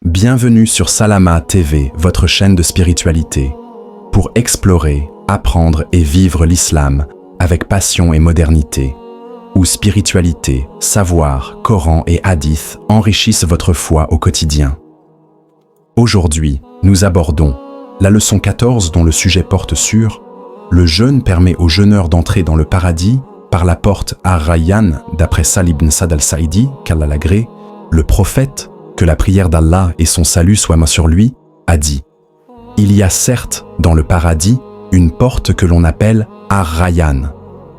Bienvenue sur Salama TV, votre chaîne de spiritualité, pour explorer, apprendre et vivre l'islam avec passion et modernité, où spiritualité, savoir, Coran et hadith enrichissent votre foi au quotidien. Aujourd'hui, nous abordons la leçon 14 dont le sujet porte sur « Le jeûne permet aux jeûneurs d'entrer dans le paradis par la porte Ar-Rayyan » d'après Sahl ibn Sa'd al-Sa'idi, qu'Allah l'agrée, le prophète, que la prière d'Allah et son salut soient sur lui, a dit « Il y a certes dans le paradis une porte que l'on appelle Ar-Rayyan.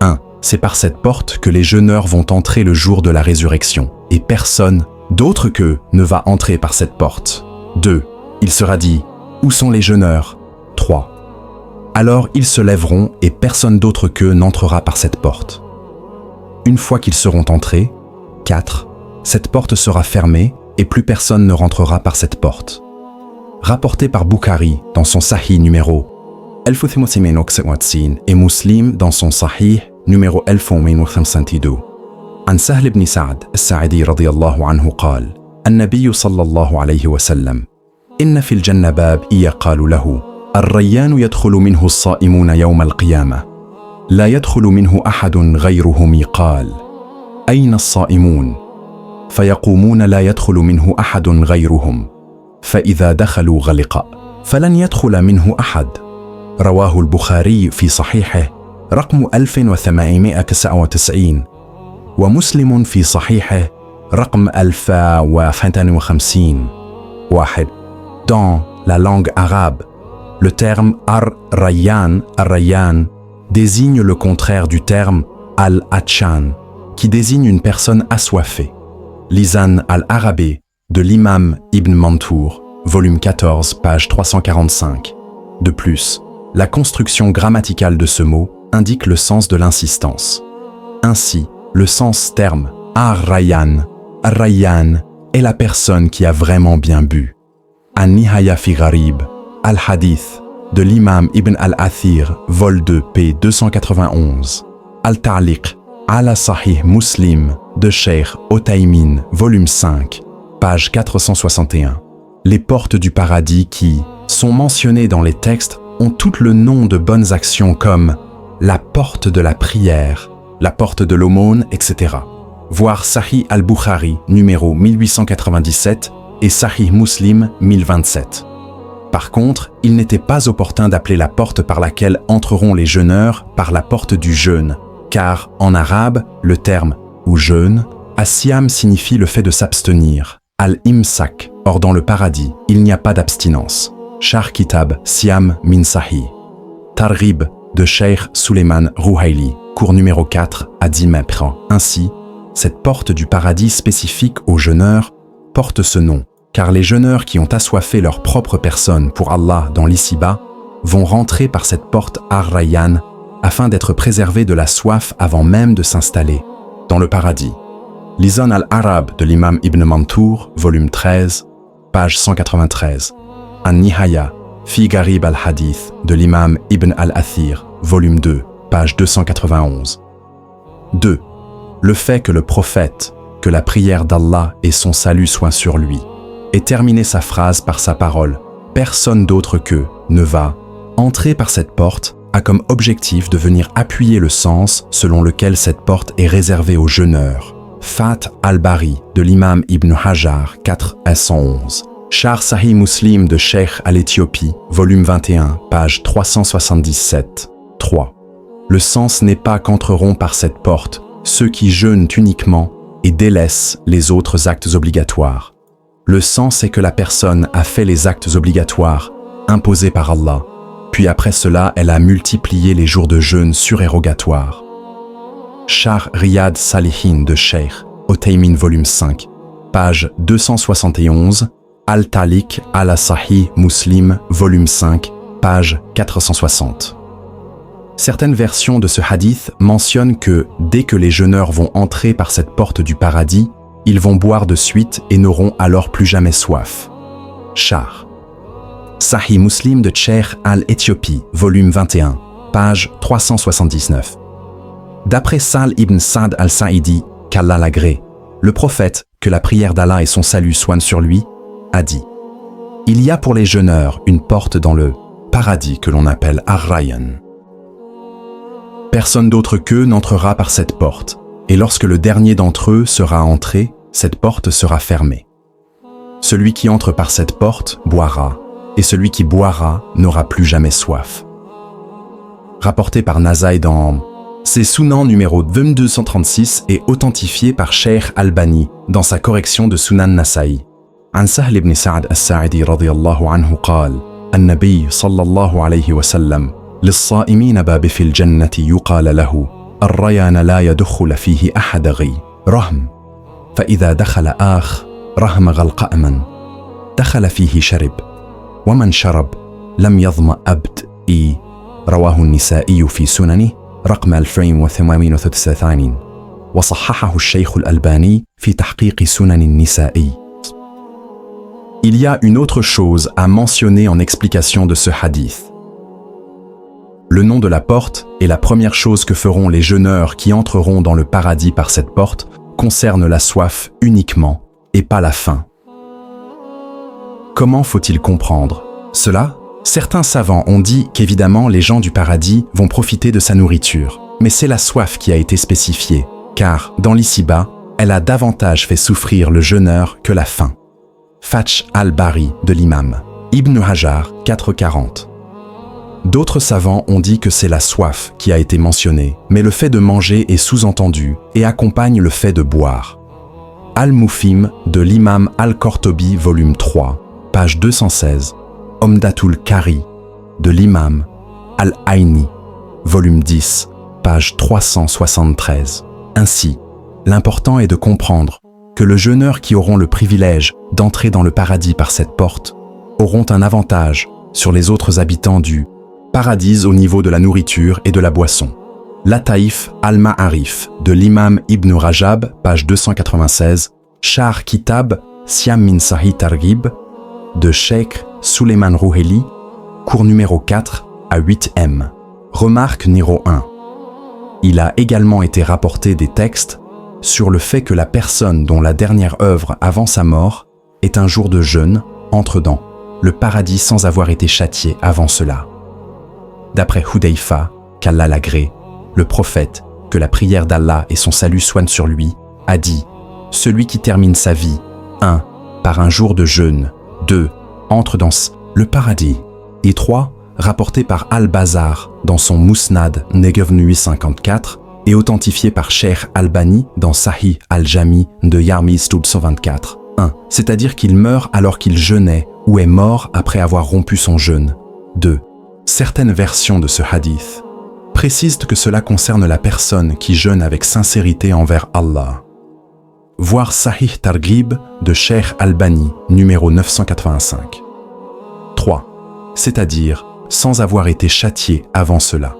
1. C'est par cette porte que les jeûneurs vont entrer le jour de la résurrection, et personne d'autre qu'eux ne va entrer par cette porte. 2. Il sera dit « Où sont les jeûneurs ?» 3. Alors ils se lèveront et personne d'autre qu'eux n'entrera par cette porte. Une fois qu'ils seront entrés, 4. Cette porte sera fermée et plus personne ne rentrera par cette porte. Rapporté par Bukhari dans son Sahih numéro 1869 et Muslim dans son Sahih numéro 1152. عن سهل بن سعد الساعدي رضي الله عنه قال: النبي صلى الله عليه وسلم: إن في الجنة باب يقال له الريان يدخل منه الصائمون يوم القيامة لا يدخل منه أحد غيرهم قال: أين الصائمون؟ فيقومون لا يدخل منه أحد غيرهم فإذا دخلوا غلق فلن يدخل منه أحد. رواه البخاري في صحيحه رقم 1899 ومسلم في صحيحه رقم 1052. واحد. Dans la langue arabe, le terme Ar-Rayyan, Ar-Rayyan, désigne le contraire du terme Al-Atshan, qui désigne une personne assoiffée. Lisan al-Arabé de l'imam Ibn Mantour, volume 14, page 345. De plus, la construction grammaticale de ce mot indique le sens de l'insistance. Ainsi, le sens terme Ar-Rayyan, Ar-Rayyan est la personne qui a vraiment bien bu. An-Nihaya fi Gharib, Al-Hadith de l'imam Ibn al-Athir, vol 2, p. 291. Al-Ta'liq ala Sahih Muslim de Cheikh Othaymin, volume 5, page 461. Les portes du paradis qui sont mentionnées dans les textes ont toutes le nom de bonnes actions comme la porte de la prière, la porte de l'aumône, etc. Voir Sahih al-Bukhari, numéro 1897 et Sahih Muslim 1027. Par contre, il n'était pas opportun d'appeler la porte par laquelle entreront les jeûneurs par la porte du jeûne, car en arabe, le terme ou jeûne, as-siyam signifie le fait de s'abstenir. Al-imsak, or dans le paradis, il n'y a pas d'abstinence. Shar Kitab Siyam min Sahih. Targhib de Cheikh Suleiman Rouhaili, cours numéro 4 à 10 mètres. Ainsi, cette porte du paradis spécifique aux jeûneurs porte ce nom, car les jeûneurs qui ont assoiffé leur propre personne pour Allah dans l'ici-bas vont rentrer par cette porte Ar-Rayyan afin d'être préservés de la soif avant même de s'installer dans le paradis. Lisan al-Arab de l'imam Ibn Mantour, volume 13, page 193. An-Nihaya fi Gharib al-Hadith de l'imam Ibn al-Athir, volume 2, page 291. 2. Le fait que le prophète, que la prière d'Allah et son salut soient sur lui, ait terminé sa phrase par sa parole « Personne d'autre qu'eux ne va entrer par cette porte » a comme objectif de venir appuyer le sens selon lequel cette porte est réservée aux jeûneurs. Fath al-Bari de l'imam Ibn Hajar 4 à 111. Char Sahih Muslim de Cheikh al-Éthiopie, volume 21, page 377. 3. Le sens n'est pas qu'entreront par cette porte ceux qui jeûnent uniquement et délaissent les autres actes obligatoires. Le sens est que la personne a fait les actes obligatoires imposés par Allah, puis après cela elle a multiplié les jours de jeûne surérogatoires. Char Riyad Salihin de Cheikh Othaymin, volume 5, page 271, Al-Taliq ala Sahih Muslim, volume 5, page 460. Certaines versions de ce hadith mentionnent que, dès que les jeûneurs vont entrer par cette porte du paradis, ils vont boire de suite et n'auront alors plus jamais soif. Char. Sahih Muslim de Cheikh al-Éthiopie, volume 21, page 379. D'après Sahl ibn Sa'd al-Sa'idi, qu'Allah l'agrée, le prophète, que la prière d'Allah et son salut soient sur lui, a dit « Il y a pour les jeûneurs une porte dans le paradis que l'on appelle Ar-Rayyan. Personne d'autre qu'eux n'entrera par cette porte, et lorsque le dernier d'entre eux sera entré, cette porte sera fermée. Celui qui entre par cette porte boira, et celui qui boira n'aura plus jamais soif. » Rapporté par Nasaï dans ses Sunan numéro 2236 et authentifié par Cheikh Albani dans sa correction de Sunan Nasaï. عن سهل بن سعد الساعدي رضي الله عنه قال النبي صلى الله عليه وسلم للصائمين باب في الجنة يقال له الريان لا يدخل فيه أحد غي رهم فإذا دخل آخ رهم غلقأمن دخل فيه شرب ومن شرب لم يظمأ أبد رواه النسائي في سننه رقم 2893 وصححه الشيخ الألباني في تحقيق سنن النسائي. Il y a une autre chose à mentionner en explication de ce hadith. Le nom de la porte et la première chose que feront les jeûneurs qui entreront dans le paradis par cette porte concerne la soif uniquement et pas la faim. Comment faut-il comprendre cela ? Certains savants ont dit qu'évidemment les gens du paradis vont profiter de sa nourriture, mais c'est la soif qui a été spécifiée, car dans l'ici-bas, elle a davantage fait souffrir le jeûneur que la faim. Fatch al-Bari de l'imam, Ibn Hajar 440. D'autres savants ont dit que c'est la soif qui a été mentionnée, mais le fait de manger est sous-entendu et accompagne le fait de boire. Al-Mufim de l'imam Al-Qortobi volume 3, page 216, Omdatul Qari de l'imam Al-Aini, volume 10, page 373. Ainsi, l'important est de comprendre que les jeûneurs qui auront le privilège d'entrer dans le paradis par cette porte auront un avantage sur les autres habitants du paradis au niveau de la nourriture et de la boisson. Lataïf al-Ma'arif de l'imam Ibn Rajab, page 296, Shar Kitab Siam min Sahih Targhib de Sheikh Suleiman Rouheli, cours numéro 4 à 8m. Remarque numéro 1. Il a également été rapporté des textes sur le fait que la personne dont la dernière œuvre avant sa mort est un jour de jeûne entre dans le paradis sans avoir été châtié avant cela. D'après Hudayfa, qu'Allah l'agrée, le prophète, que la prière d'Allah et son salut soient sur lui, a dit « Celui qui termine sa vie, 1. Par un jour de jeûne, 2. Entre dans le paradis, et 3. Rapporté par Al-Bazar dans son Musnad Negev 854 et authentifié par Cheikh Albani dans Sahih al-Jami de Yarmi Stoub 124. 1. C'est-à-dire qu'il meurt alors qu'il jeûnait ou est mort après avoir rompu son jeûne. 2. Certaines versions de ce hadith précisent que cela concerne la personne qui jeûne avec sincérité envers Allah. Voir Sahih Targhib de Cheikh Albani, numéro 985. 3. C'est-à-dire sans avoir été châtié avant cela.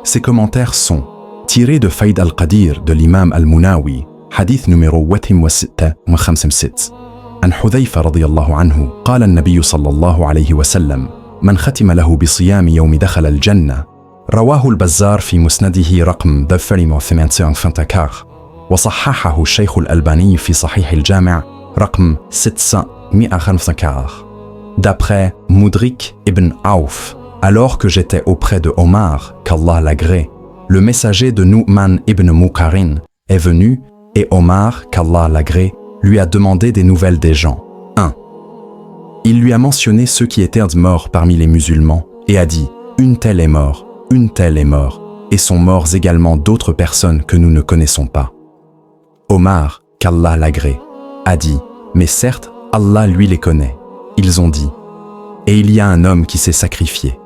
Ces commentaires sont tirés de Faïd al-Qadir de l'imam al-Munawi, hadith numéro 856. عن حذيفة رضي الله عنه قال النبي صلى الله عليه وسلم من ختم له بصيام يوم دخل الجنة رواه البزار في مسنده رقم 285 وصححه الشيخ الألباني في صحيح الجامع رقم 645. D'après Mudrik ibn Auf, alors que j'étais auprès de Omar, qu'Allah l'agrée, le messager de Nu'man ibn Muqarrin est venu et Omar, qu'Allah l'agrée, lui a demandé des nouvelles des gens. 1. Il lui a mentionné ceux qui étaient morts parmi les musulmans et a dit « Une telle est mort, une telle est mort, et sont morts également d'autres personnes que nous ne connaissons pas. » Omar, qu'Allah l'agrée, a dit « Mais certes, Allah lui les connaît. » Ils ont dit « Et il y a un homme qui s'est sacrifié. »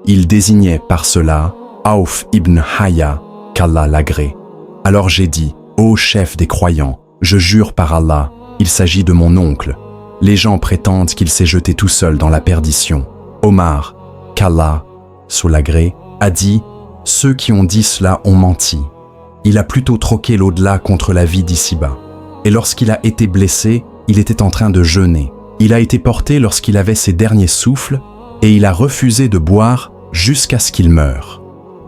Il désignait par cela Auf ibn Hayya, qu'Allah l'agrée. Alors j'ai dit « Ô chef des croyants, je jure par Allah, il s'agit de mon oncle. Les gens prétendent qu'il s'est jeté tout seul dans la perdition. » Omar, qu'Allah, sous l'agré, a dit « Ceux qui ont dit cela ont menti. Il a plutôt troqué l'au-delà contre la vie d'ici-bas. Et lorsqu'il a été blessé, il était en train de jeûner. Il a été porté lorsqu'il avait ses derniers souffles et il a refusé de boire jusqu'à ce qu'il meure.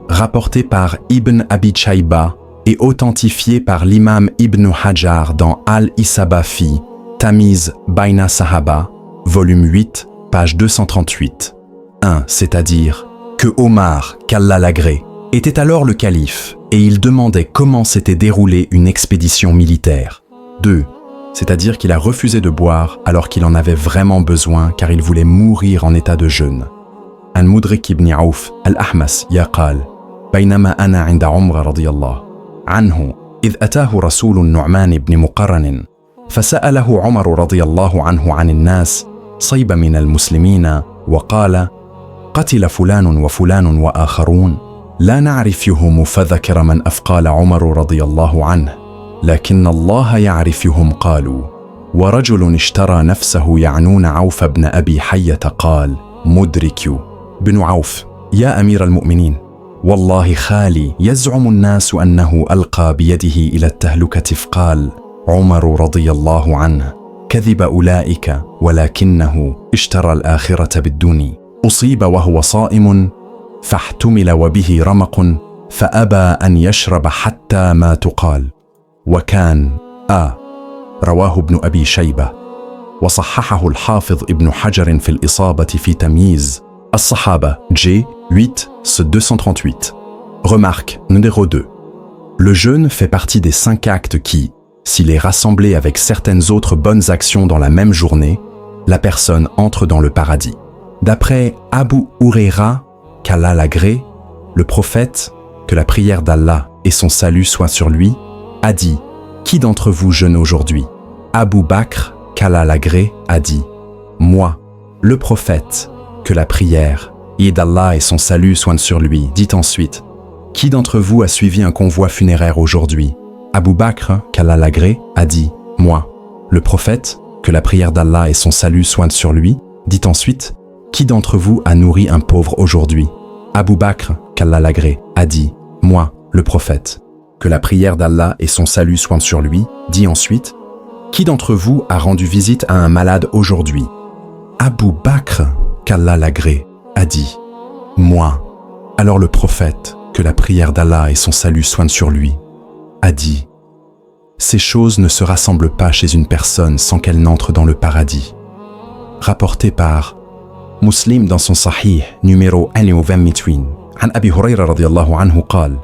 rapporté par Ibn Abi Shayba et authentifié par l'imam Ibn Hajar dans Al-Isaba fi Tamiz Baina Sahaba, volume 8, page 238. 1. C'est-à-dire que Omar, qu'Allah l'agrée, était alors le calife et il demandait comment s'était déroulée une expédition militaire. 2. C'est-à-dire qu'il a refusé de boire alors qu'il en avait vraiment besoin car il voulait mourir en état de jeûne. An Mudrik ibn Auf al-Ahmas yaqal بينما أنا عند عمر رضي الله عنه إذ أتاه رسول النعمان بن مقرن فسأله عمر رضي الله عنه عن الناس صيب من المسلمين وقال قتل فلان وفلان وآخرون لا نعرفهم فذكر من أفقال عمر رضي الله عنه لكن الله يعرفهم قالوا ورجل اشترى نفسه يعنون عوف بن أبي حية قال مدرك بن عوف يا أمير المؤمنين والله خالي يزعم الناس أنه ألقى بيده إلى التهلكة فقال عمر رضي الله عنه كذب أولئك ولكنه اشترى الآخرة بالدنيا أصيب وهو صائم فاحتمل وبه رمق فأبى أن يشرب حتى ما تقال وكان رواه ابن أبي شيبة وصححه الحافظ ابن حجر في الإصابة في تمييز الصحابة G 8-238. Remarque numéro 2. Le jeûne fait partie des 5 actes qui, s'il est rassemblé avec certaines autres bonnes actions dans la même journée, la personne entre dans le paradis. D'après Abu Huraira, qu'Allah l'agrée, le prophète, que la prière d'Allah et son salut soient sur lui, a dit « Qui d'entre vous jeûne aujourd'hui ?» Abu Bakr, qu'Allah l'agrée, a dit « Moi, le prophète, que la prière et d'Allah et son salut soient sur lui. » Dit ensuite « Qui d'entre vous a suivi un convoi funéraire aujourd'hui ?» Abu Bakr, qu'Allah l'agrée, a dit « Moi, le prophète, que la prière d'Allah et son salut soient sur lui. » Dit ensuite « Qui d'entre vous a nourri un pauvre aujourd'hui ?» Abu Bakr, qu'Allah l'agrée, a dit « Moi, le prophète, que la prière d'Allah et son salut soient sur lui. » Dit ensuite « Qui d'entre vous a rendu visite à un malade aujourd'hui ?» Abu Bakr, qu'Allah l'agrée, a dit « Moi. » Alors le prophète, que la prière d'Allah et son salut soient sur lui, a dit « Ces choses ne se rassemblent pas chez une personne sans qu'elle n'entre dans le paradis. » Rapporté par Muslim dans son Sahih, numéro 128, عن أبي هريرة رضي الله عنه قال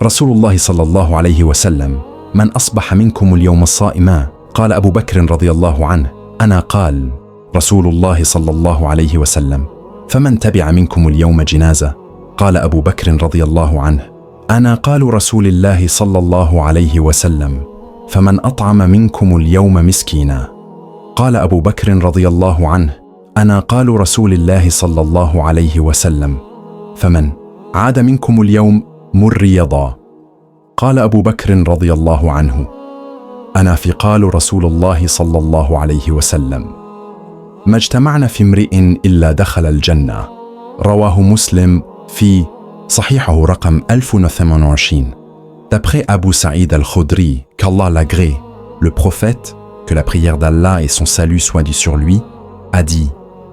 رسول الله صلى الله عليه وسلم من أصبح منكم اليوم صائما قال أبو بكر رضي الله عنه أنا قال رسول الله صلى الله عليه وسلم فمن تبع منكم اليوم جنازة قال أبو بكر رضي الله عنه أنا قال رسول الله صلى الله عليه وسلم فمن أطعم منكم اليوم مسكينا قال أبو بكر رضي الله عنه أنا قال رسول الله صلى الله عليه وسلم فمن عاد منكم اليوم مريضا قال أبو بكر رضي الله عنه أنا في قال رسول الله صلى الله عليه وسلم ما اجتمعنا في امرئ إلا دخل الجنة رواه مسلم في صحيحه رقم 1028. D'après Abu Saïd al-Khudri, qu'Allah l'agrée, le prophète, que la prière d'Allah et son salut soient sur lui, a dit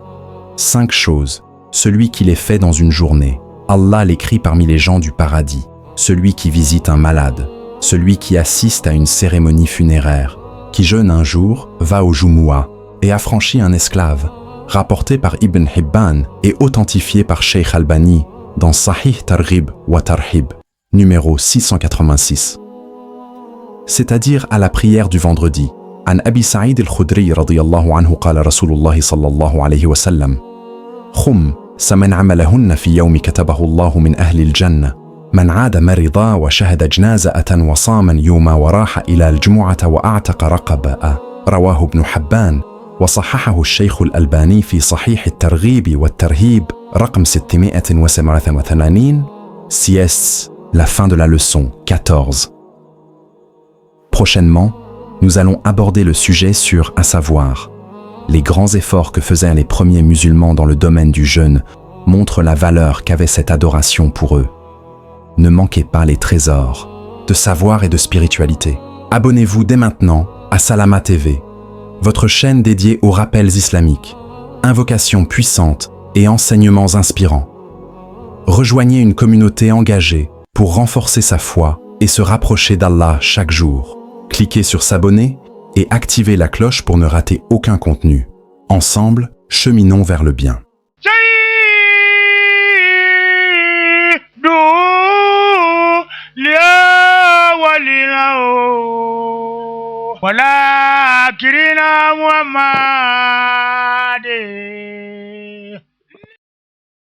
« 5 choses, celui qui les fait dans une journée, Allah l'écrit parmi les gens du paradis, celui qui visite un malade, celui qui assiste à une cérémonie funéraire, qui jeûne un jour, va au Jumu'ah et affranchit un esclave, rapporté par Ibn Hibban et authentifié par Sheikh Albani dans Sahih Targhib wa Tarhib, numéro 686. C'est-à-dire à la prière du vendredi. عن أبي سعيد الخدري رضي الله عنه قال رسول الله صلى الله عليه وسلم خمس من عملهن في يوم كتبه الله من أهل الجنة من عاد مرضا وشهد جنازة وصام يوما وراح إلى الجمعة وأعتق رقبة رواه ابن حبان وصححه الشيخ الألباني في صحيح الترغيب والترهيب رقم 687 CS, la fin de la leçon 14. Prochainement, nous allons aborder le sujet sur, à savoir, les grands efforts que faisaient les premiers musulmans dans le domaine du jeûne montrent la valeur qu'avait cette adoration pour eux. Ne manquez pas les trésors de savoir et de spiritualité. Abonnez-vous dès maintenant à Salama TV, votre chaîne dédiée aux rappels islamiques, invocations puissantes et enseignements inspirants. Rejoignez une communauté engagée pour renforcer sa foi et se rapprocher d'Allah chaque jour. Cliquez sur s'abonner et activez la cloche pour ne rater aucun contenu. Ensemble, cheminons vers le bien. Wala kirina Muhammad